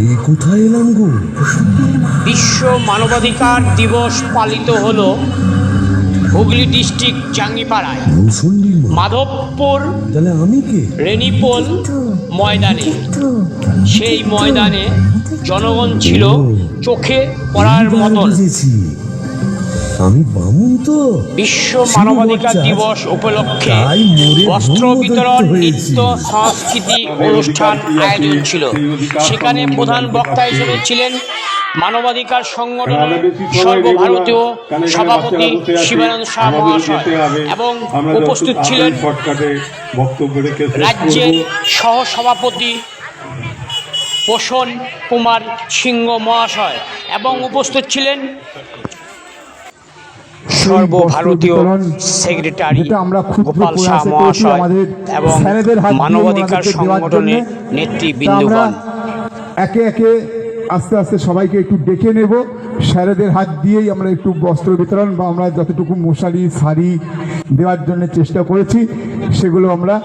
এই কোথায় এলাম গো? বিশ্ব মানবাধিকার দিবস পালিত হলো হুগলি ডিস্ট্রিক্ট জাঙ্গিপাড়ায় মুসল্লির মা। মাধবপুর তাহলে আমি কে? রেনিপোল ময়দানে। সেই ময়দানে জনগণ ছিল চোখে পড়ার এইবার মতন। বুঝেছি, আমি বামুন তো। বিশ্ব মানবাধিকার দিবস উপলক্ষে তাই মোরে বস্ত্র ধন্য বিতরণ, দত্ত হয়েছি। নৃত্য, সংস্কৃতি অনুষ্ঠান আয়োজন ছিল। সেখানে প্রধান বক্তা হিসেবে ছিলেন মানবাধিকার সংগঠনের সর্বভারতীয় সভাপতি শিবানন্দ শাহ মহাশয় এবং উপস্থিত ছিলেন রাজ্যের সহসভাপতি পোষণ কুমার সিংহ মহাশয় এবং উপস্থিত ছিলেন সর্বভারতীয় সেক্রেটারি গোপাল শাহ মহাশয় এবং মানবাধিকার সংগঠনের নেতৃবৃন্দগণ। একে একে আস্তে আস্তে সবাইকে একটু ডেকে নেব। স্যারেদের হাত দিয়েই আমরা একটু বস্ত্র বিতরণ বা আমরা যতটুকু মশারি শাড়ি দেওয়ার জন্য চেষ্টা করেছি সেগুলো আমরা